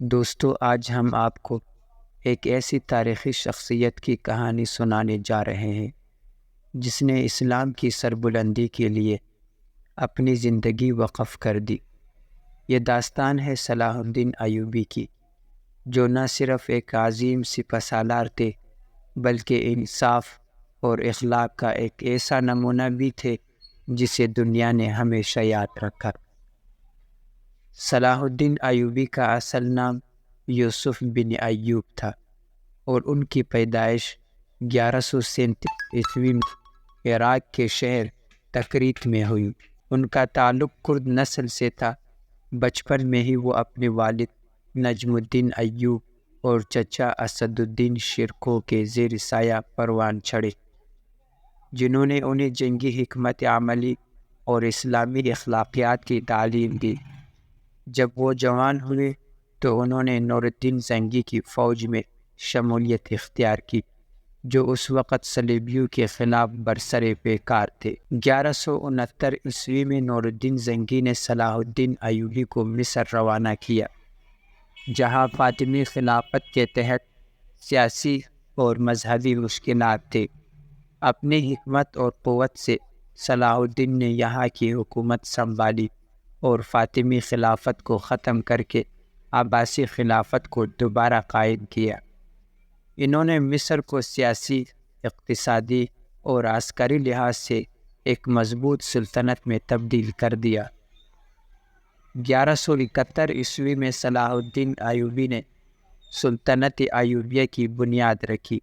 دوستو، آج ہم آپ کو ایک ایسی تاریخی شخصیت کی کہانی سنانے جا رہے ہیں جس نے اسلام کی سربلندی کے لیے اپنی زندگی وقف کر دی۔ یہ داستان ہے صلاح الدین ایوبی کی، جو نہ صرف ایک عظیم سپہ سالار تھے بلکہ انصاف اور اخلاق کا ایک ایسا نمونہ بھی تھے جسے دنیا نے ہمیشہ یاد رکھا۔ صلاح الدین ایوبی کا اصل نام یوسف بن ایوب تھا اور ان کی پیدائش 1137 میں عراق کے شہر تکریت میں ہوئی۔ ان کا تعلق کرد نسل سے تھا۔ بچپن میں ہی وہ اپنے والد نجم الدین ایوب اور چچا اسد الدین شرکو کے زیر سایہ پروان چڑھے، جنہوں نے انہیں جنگی حکمت عملی اور اسلامی اخلاقیات کی تعلیم دی۔ جب وہ جوان ہوئے تو انہوں نے نور الدین زنگی کی فوج میں شمولیت اختیار کی، جو اس وقت صلیبیوں کے خلاف برسر پیکار تھے۔ 1169 میں نور الدین زنگی نے صلاح الدین ایوبی کو مصر روانہ کیا، جہاں فاطمی خلافت کے تحت سیاسی اور مذہبی مشکلات تھے۔ اپنی حکمت اور قوت سے صلاح الدین نے یہاں کی حکومت سنبھالی اور فاطمی خلافت کو ختم کر کے عباسی خلافت کو دوبارہ قائم کیا۔ انہوں نے مصر کو سیاسی، اقتصادی اور عسکری لحاظ سے ایک مضبوط سلطنت میں تبدیل کر دیا۔ 1171 میں صلاح الدین ایوبی نے سلطنت ایوبیہ کی بنیاد رکھی،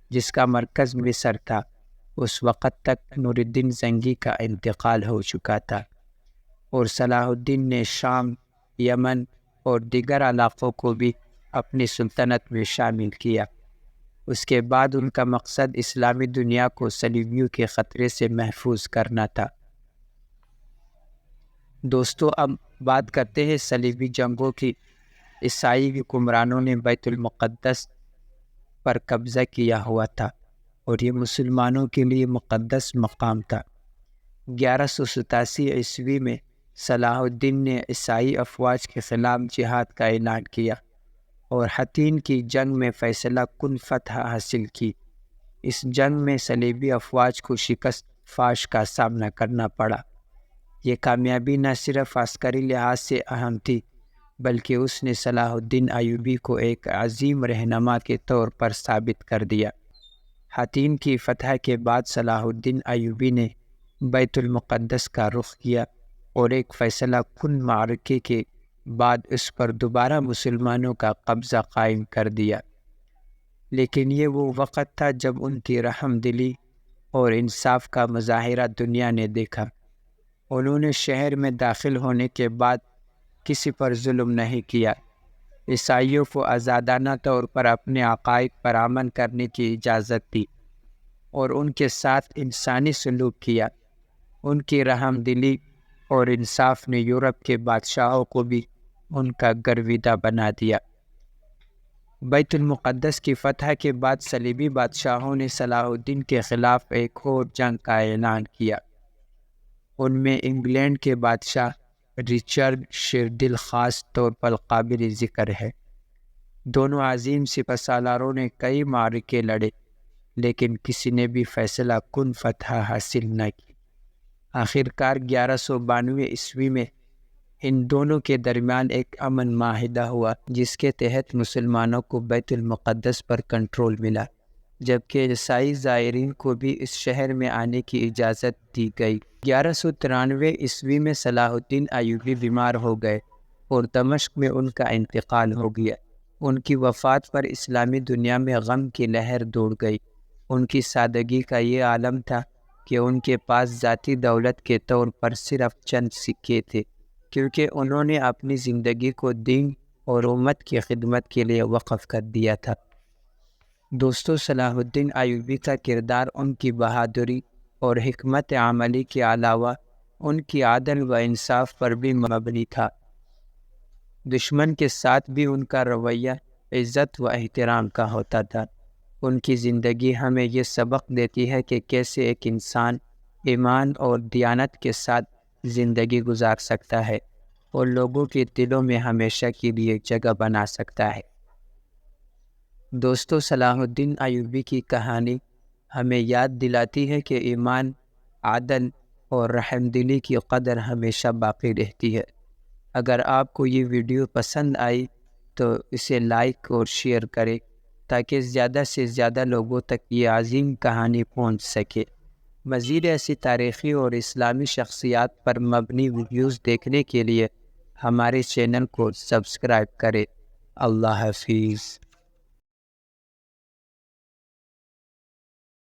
جس کا مرکز مصر تھا۔ اس وقت تک نور الدین زنگی کا انتقال ہو چکا تھا اور صلاح الدین نے شام، یمن اور دیگر علاقوں کو بھی اپنی سلطنت میں شامل کیا۔ اس کے بعد ان کا مقصد اسلامی دنیا کو صلیبیوں کے خطرے سے محفوظ کرنا تھا۔ دوستو، اب بات کرتے ہیں صلیبی جنگوں کی۔ عیسائی حکمرانوں نے بیت المقدس پر قبضہ کیا ہوا تھا اور یہ مسلمانوں کے لیے مقدس مقام تھا۔ 1187 میں صلاح الدین نے عیسائی افواج کے خلاف جہاد کا اعلان کیا اور حطین کی جنگ میں فیصلہ کن فتح حاصل کی۔ اس جنگ میں صلیبی افواج کو شکست فاش کا سامنا کرنا پڑا۔ یہ کامیابی نہ صرف عسکری لحاظ سے اہم تھی بلکہ اس نے صلاح الدین ایوبی کو ایک عظیم رہنما کے طور پر ثابت کر دیا۔ حطین کی فتح کے بعد صلاح الدین ایوبی نے بیت المقدس کا رخ کیا اور ایک فیصلہ کن معرکے کے بعد اس پر دوبارہ مسلمانوں کا قبضہ قائم کر دیا۔ لیکن یہ وہ وقت تھا جب ان کی رحم دلی اور انصاف کا مظاہرہ دنیا نے دیکھا۔ انہوں نے شہر میں داخل ہونے کے بعد کسی پر ظلم نہیں کیا، عیسائیوں کو آزادانہ طور پر اپنے عقائد پر عمل کرنے کی اجازت دی اور ان کے ساتھ انسانی سلوک کیا۔ ان کی رحم دلی اور انصاف نے یورپ کے بادشاہوں کو بھی ان کا گرویدہ بنا دیا۔ بیت المقدس کی فتح کے بعد صلیبی بادشاہوں نے صلاح الدین کے خلاف ایک اور جنگ کا اعلان کیا۔ ان میں انگلینڈ کے بادشاہ رچرڈ شیردل خاص طور پر قابل ذکر ہے۔ دونوں عظیم سپہ سالاروں نے کئی معرکے لڑے لیکن کسی نے بھی فیصلہ کن فتح حاصل نہ کی۔ آخرکار 1192 میں ان دونوں کے درمیان ایک امن معاہدہ ہوا، جس کے تحت مسلمانوں کو بیت المقدس پر کنٹرول ملا، جبکہ عیسائی زائرین کو بھی اس شہر میں آنے کی اجازت دی گئی۔ 1193 میں صلاح الدین ایوبی بیمار ہو گئے اور دمشق میں ان کا انتقال ہو گیا۔ ان کی وفات پر اسلامی دنیا میں غم کی لہر دوڑ گئی۔ ان کی سادگی کا یہ عالم تھا کہ ان کے پاس ذاتی دولت کے طور پر صرف چند سکے تھے، کیونکہ انہوں نے اپنی زندگی کو دین اور امت کی خدمت کے لیے وقف کر دیا تھا۔ دوستو، صلاح الدین ایوبی کا کردار ان کی بہادری اور حکمت عملی کے علاوہ ان کی عدل و انصاف پر بھی مبنی تھا۔ دشمن کے ساتھ بھی ان کا رویہ عزت و احترام کا ہوتا تھا۔ ان کی زندگی ہمیں یہ سبق دیتی ہے کہ کیسے ایک انسان ایمان اور دیانت کے ساتھ زندگی گزار سکتا ہے اور لوگوں کے دلوں میں ہمیشہ کے لیے جگہ بنا سکتا ہے۔ دوستو، صلاح الدین ایوبی کی کہانی ہمیں یاد دلاتی ہے کہ ایمان، عدل اور رحم دلی کی قدر ہمیشہ باقی رہتی ہے۔ اگر آپ کو یہ ویڈیو پسند آئی تو اسے لائک اور شیئر کریں تاکہ زیادہ سے زیادہ لوگوں تک یہ عظیم کہانی پہنچ سکے۔ مزید ایسی تاریخی اور اسلامی شخصیات پر مبنی ویڈیوز دیکھنے کے لیے ہمارے چینل کو سبسکرائب کریں۔ اللہ حافظ۔